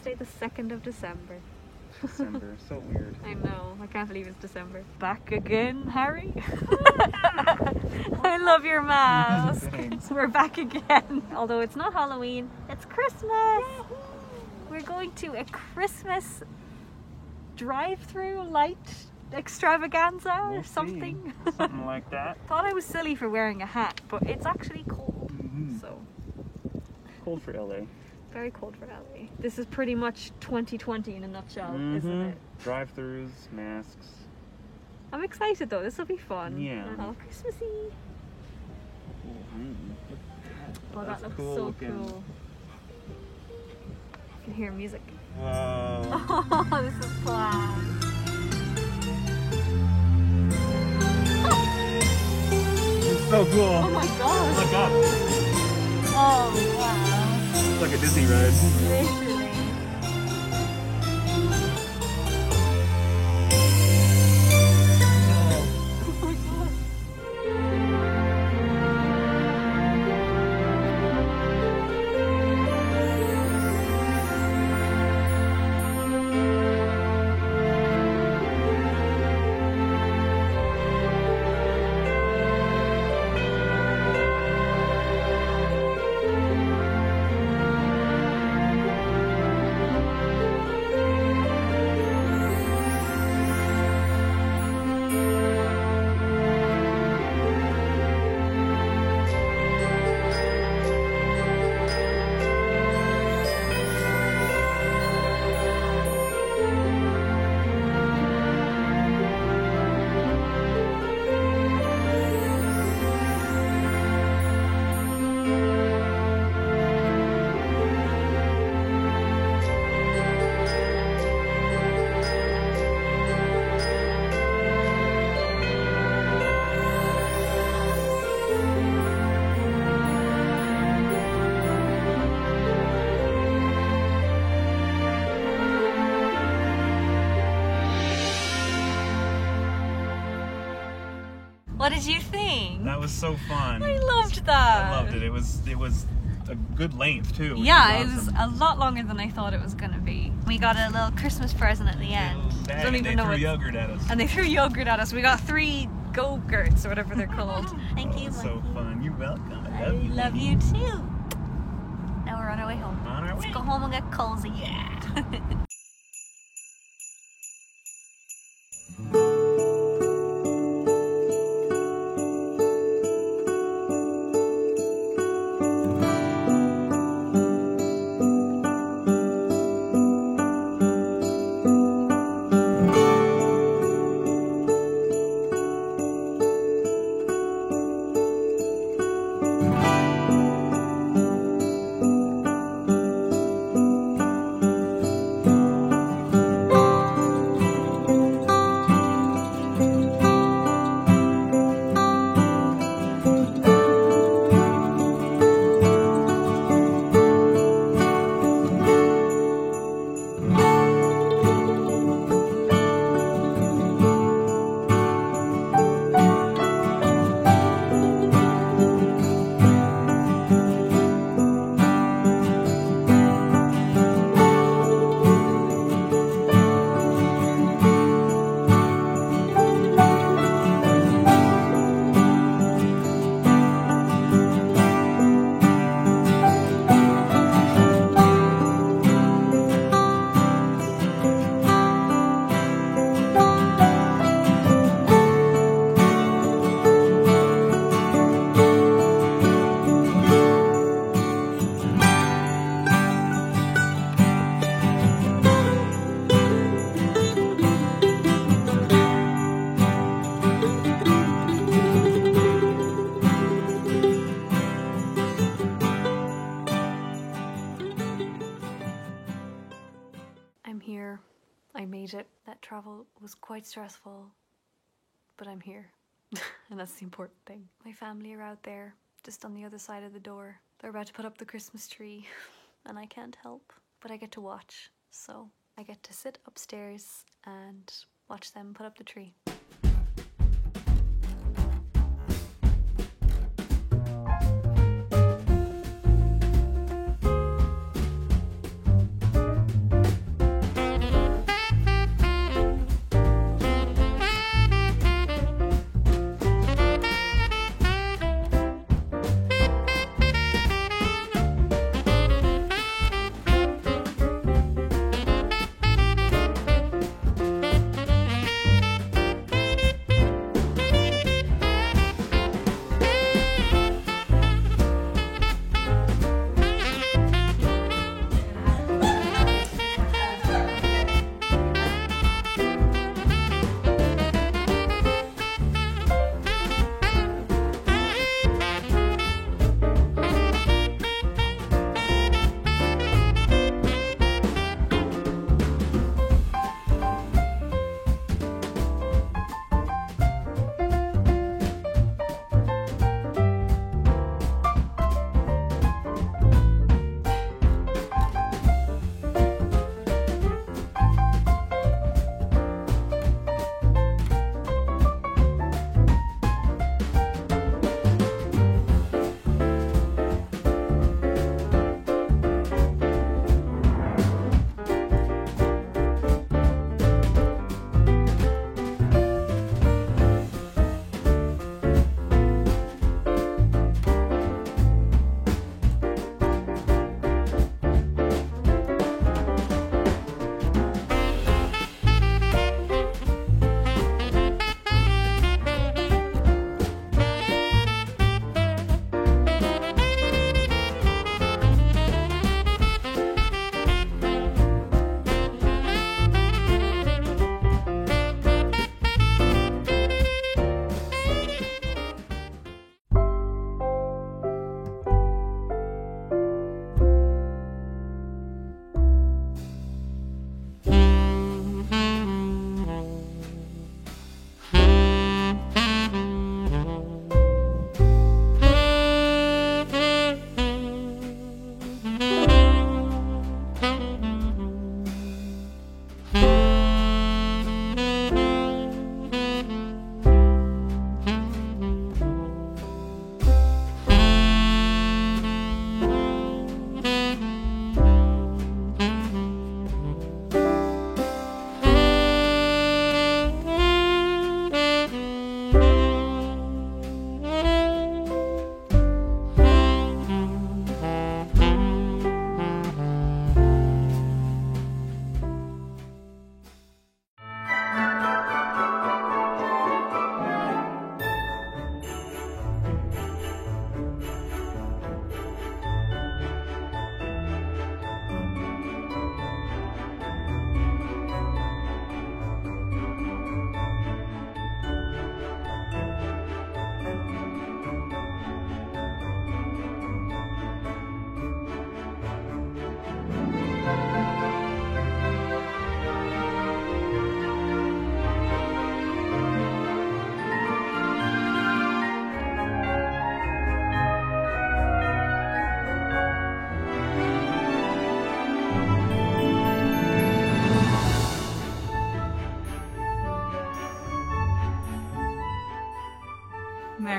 Tuesday the 2nd of December. December, so weird. I know, I can't believe it's December. Back again, Harry? I love your mask. Thanks. We're back again. Although it's not Halloween, it's Christmas. We're going to a Christmas drive-through light extravaganza or We'll see. something. Something like that. Thought I was silly for wearing a hat, but it's actually cold. Mhm. So, Cold for LA. very cold for LA. This is pretty much 2020 in a nutshell, isn't Mhm. it? Drive-throughs, masks. I'm excited though, this will be fun. Yeah. All Christmassy. Oh, that That's looks cool so looking. cool. I can hear music. Wow. Oh, this is class. It's so cool. Oh my gosh. Look up. Oh wow. It's like a Disney ride. Literally. Oh my gosh. What did you think? That was so fun. I loved that. I loved it. It was a good length too. which Yeah, is it was awesome. a lot longer than I thought it was gonna be. We got a little Christmas present at the end. Bag, Don't and even they know threw what. yogurt at us. And they threw yogurt at us. We got 3 go-gurts or whatever they're called. Thank you, So Mikey. fun. You're welcome. I love you too. Now we're on our way home. On our Let's way. go home and get cozy. Yeah. I'm here. I made it. That travel was quite stressful, but I'm here. And that's the important thing. My family are out there, just on the other side of the door. They're about to put up the Christmas tree, and I can't help, but I get to watch. So I get to sit upstairs and watch them put up the tree.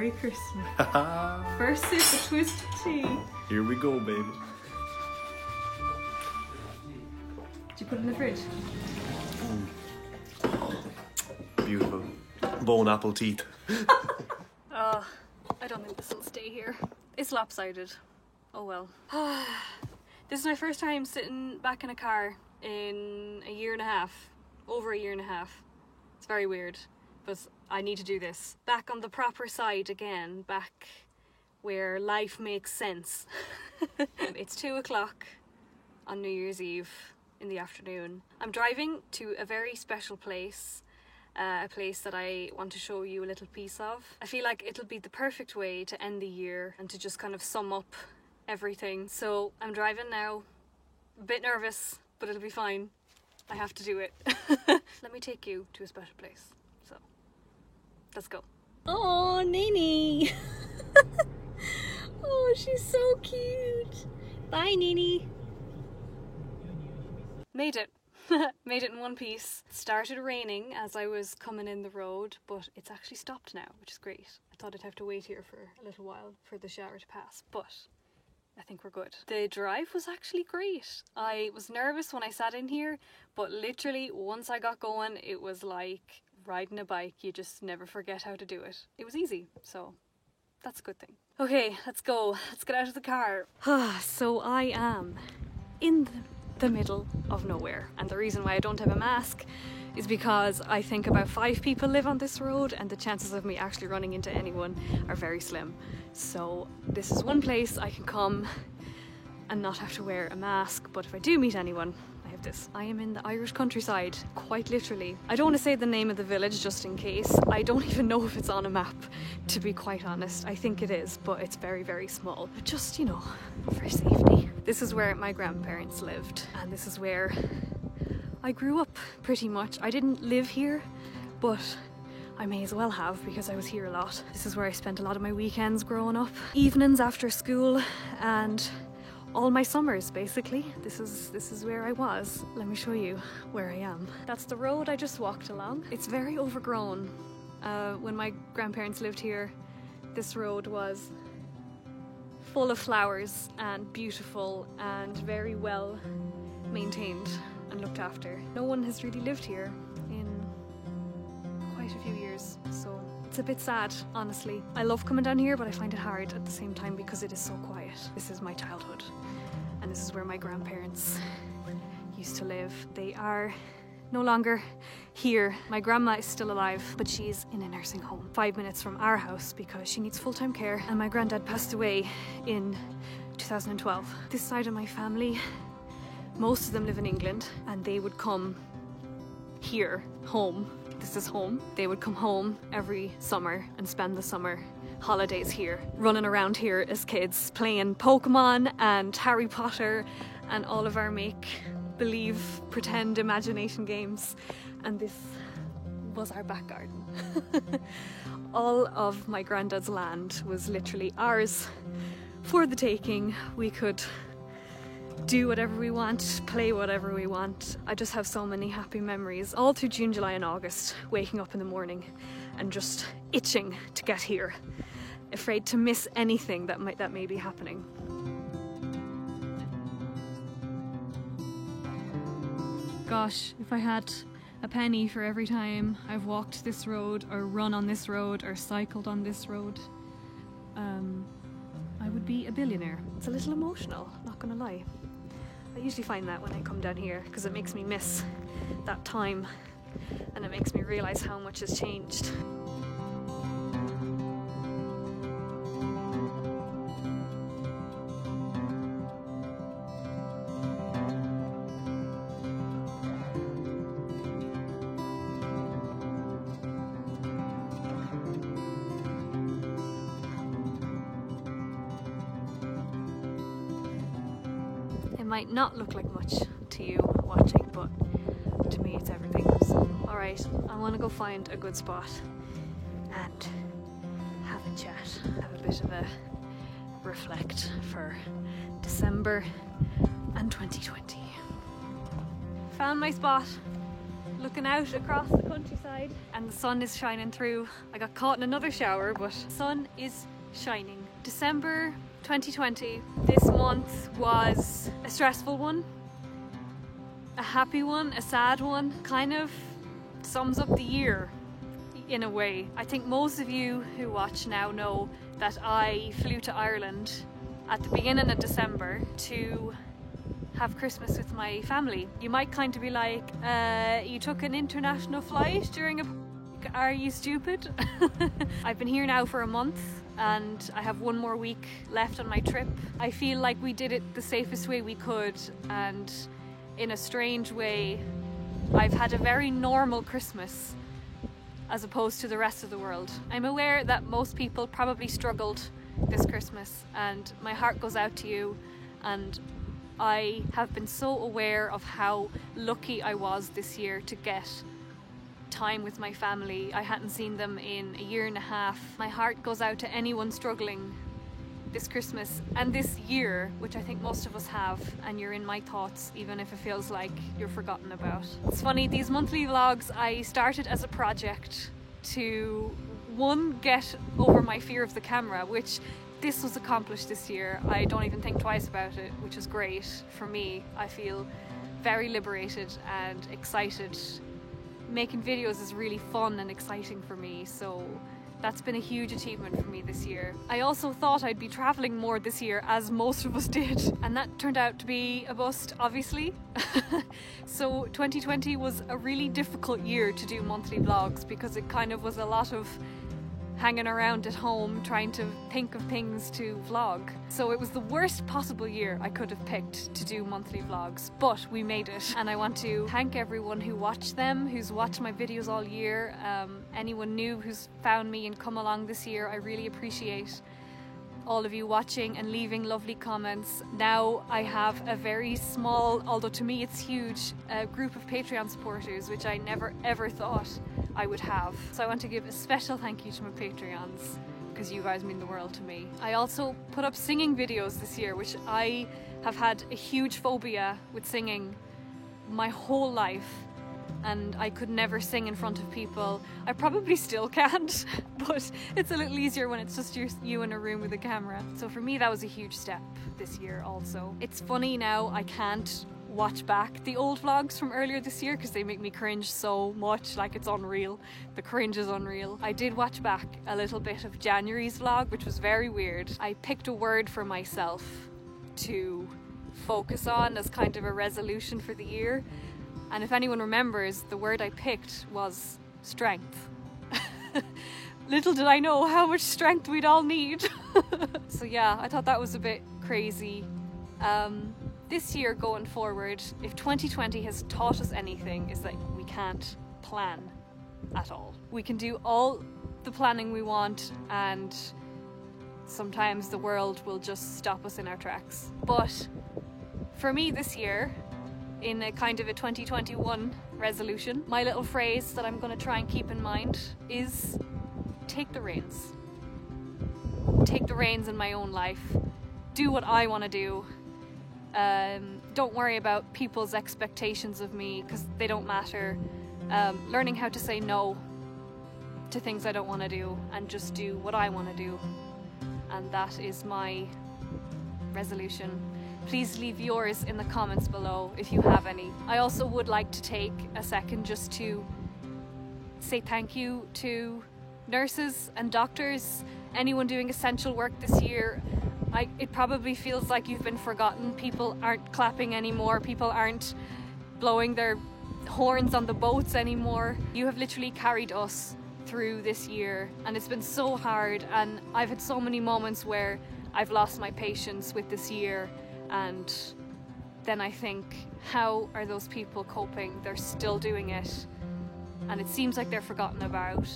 Merry Christmas. First sip of twisted tea. Here we go, baby. Did you put it in the fridge? Beautiful. Bone apple teeth. Oh, I don't think this will stay here. It's lopsided. Oh well. This is my first time sitting back in a car in a year and a half. Over a year and a half. It's very weird, but I need to do this. Back on the proper side again, back where life makes sense. It's 2 o'clock on New Year's Eve in the afternoon. I'm driving to a very special place, a place that I want to show you a little piece of. I feel like it'll be the perfect way to end the year and to just kind of sum up everything. So I'm driving now, a bit nervous, but it'll be fine. I have to do it. Let me take you to a special place. So, let's go. Oh, Nini! Oh, she's so cute. Bye, Nini. Made it. Made it in one piece. It started raining as I was coming in the road, but it's actually stopped now, which is great. I thought I'd have to wait here for a little while for the shower to pass, but I think we're good. The drive was actually great. I was nervous when I sat in here, but literally once I got going, it was like riding a bike. You just never forget how to do it. It was easy, so that's a good thing. Okay, let's go. Let's get out of the car. So I am in the middle of nowhere, and the reason why I don't have a mask is because I think about 5 people live on this road and the chances of me actually running into anyone are very slim. So this is one place I can come and not have to wear a mask, but if I do meet anyone, I have this. I am in the Irish countryside, quite literally. I don't want to say the name of the village just in case. I don't even know if it's on a map, to be quite honest. I think it is, but it's very, very small. But just, you know, for safety. This is where my grandparents lived, and this is where I grew up, pretty much. I didn't live here, but I may as well have because I was here a lot. This is where I spent a lot of my weekends growing up. Evenings after school and all my summers, basically. This is where I was. Let me show you where I am. That's the road I just walked along. It's very overgrown. When my grandparents lived here, this road was full of flowers and beautiful and very well maintained and looked after. No one has really lived here in quite a few years, so it's a bit sad, honestly. I love coming down here, but I find it hard at the same time because it is so quiet. This is my childhood, and this is where my grandparents used to live. They are no longer here. My grandma is still alive, but she's in a nursing home 5 minutes from our house because she needs full-time care, and my granddad passed away in 2012. This side of my family, most of them live in England, and they would come here, home. This is home. They would come home every summer and spend the summer holidays here, running around here as kids, playing Pokemon and Harry Potter and all of our make-believe, pretend imagination games. And this was our back garden. All of my granddad's land was literally ours for the taking. We could do whatever we want, play whatever we want. I just have so many happy memories all through June, July and August, waking up in the morning and just itching to get here, afraid to miss anything that may be happening. Gosh, if I had a penny for every time I've walked this road or run on this road or cycled on this road, I would be a billionaire. It's a little emotional, not gonna lie. I usually find that when I come down here because it makes me miss that time and it makes me realise how much has changed. Might not look like much to you watching, but to me it's everything. So, alright, I want to go find a good spot and have a chat, have a bit of a reflect for December and 2020. Found my spot. looking out across the countryside and the sun is shining through. I got caught in another shower, but sun is shining. December 2020, this month was a stressful one, a happy one, a sad one, kind of sums up the year in a way. I think most of you who watch now know that I flew to Ireland at the beginning of December to have Christmas with my family. You might kind of be like, you took an international flight during a... Are you stupid? I've been here now for a month and I have one more week left on my trip. I feel like we did it the safest way we could, and in a strange way, I've had a very normal Christmas as opposed to the rest of the world. I'm aware that most people probably struggled this Christmas, and my heart goes out to you, and I have been so aware of how lucky I was this year to get time with my family. I hadn't seen them in a year and a half. My heart goes out to anyone struggling this Christmas and this year, which I think most of us have, and you're in my thoughts even if it feels like you're forgotten about. It's funny, these monthly vlogs I started as a project to, one, get over my fear of the camera, which this was accomplished this year. I don't even think twice about it, which is great for me. I feel very liberated and excited. Making videos is really fun and exciting for me, so that's been a huge achievement for me this year. I also thought I'd be traveling more this year, as most of us did, and that turned out to be a bust, obviously. So 2020 was a really difficult year to do monthly vlogs because it kind of was a lot of hanging around at home trying to think of things to vlog. So it was the worst possible year I could have picked to do monthly vlogs, but we made it. And I want to thank everyone who watched them, who's watched my videos all year, anyone new who's found me and come along this year. I really appreciate all of you watching and leaving lovely comments. Now I have a very small, although to me it's huge, group of Patreon supporters, which I never ever thought I would have. So I want to give a special thank you to my Patreons, because you guys mean the world to me. I also put up singing videos this year, which I have had a huge phobia with singing my whole life, and I could never sing in front of people. I probably still can't, but it's a little easier when it's just you in a room with a camera. So for me that was a huge step this year also. It's funny now, I can't watch back the old vlogs from earlier this year because they make me cringe so much, like it's unreal. The cringe is unreal. I did watch back a little bit of January's vlog, which was very weird. I picked a word for myself to focus on as kind of a resolution for the year, and if anyone remembers, the word I picked was strength. Little did I know how much strength we'd all need. So yeah, I thought that was a bit crazy. This year going forward, if 2020 has taught us anything, is that we can't plan at all. We can do all the planning we want, and sometimes the world will just stop us in our tracks. But for me this year, in a kind of a 2021 resolution, my little phrase that I'm going to try and keep in mind is take the reins. Take the reins in my own life. Do what I want to do. Don't worry about people's expectations of me, because they don't matter. Learning how to say no to things I don't want to do and just do what I want to do. And that is my resolution. Please leave yours in the comments below if you have any. I also would like to take a second just to say thank you to nurses and doctors, anyone doing essential work this year. It probably feels like you've been forgotten. People aren't clapping anymore. People aren't blowing their horns on the boats anymore. You have literally carried us through this year, and it's been so hard, and I've had so many moments where I've lost my patience with this year, and then I think, how are those people coping? They're still doing it, and it seems like they're forgotten about.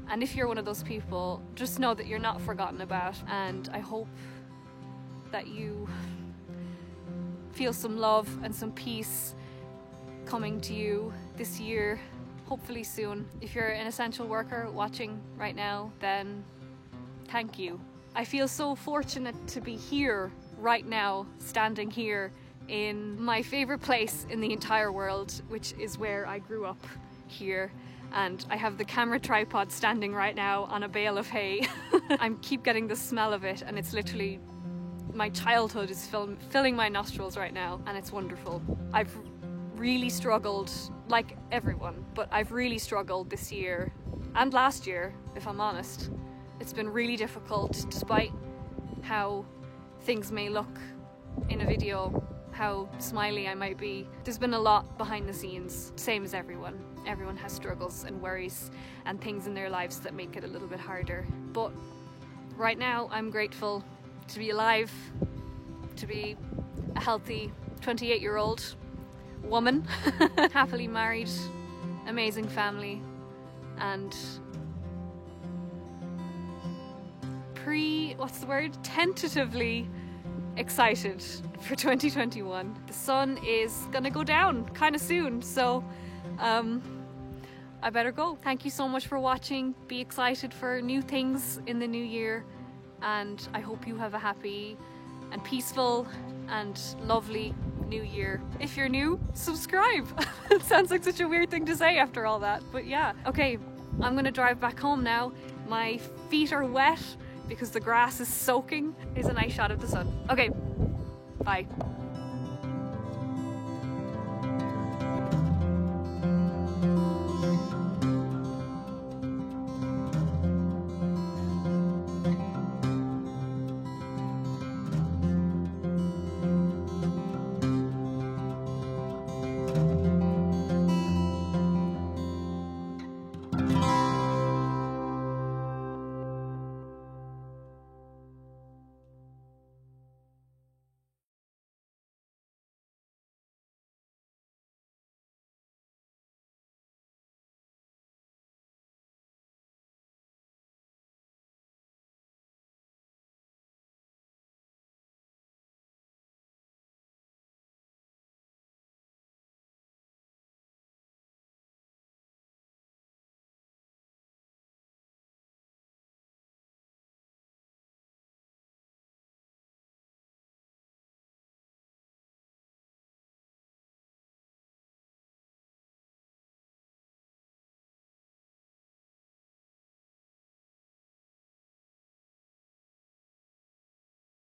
And if you're one of those people, just know that you're not forgotten about, and I hope that you feel some love and some peace coming to you this year, hopefully soon. If you're an essential worker watching right now, then thank you. I feel so fortunate to be here right now, standing here, in my favorite place in the entire world, which is where I grew up, here. And I have the camera tripod standing right now on a bale of hay. I keep getting the smell of it, and it's literally, my childhood is filling my nostrils right now, and it's wonderful. I've really struggled, like everyone, but I've really struggled this year and last year, if I'm honest. It's been really difficult, despite how things may look in a video, how smiley I might be. There's been a lot behind the scenes, same as everyone. Everyone has struggles and worries and things in their lives that make it a little bit harder. But right now, I'm grateful to be alive, to be a healthy 28-year-old woman, happily married, amazing family, and tentatively excited for 2021. The sun is gonna go down kind of soon, so I better go. Thank you so much for watching. Be excited for new things in the new year, and I hope you have a happy and peaceful and lovely new year. If you're new, subscribe. It sounds like such a weird thing to say after all that, but yeah. Okay, I'm gonna drive back home now. My feet are wet because the grass is soaking. Here's a nice shot of the sun. Okay, bye.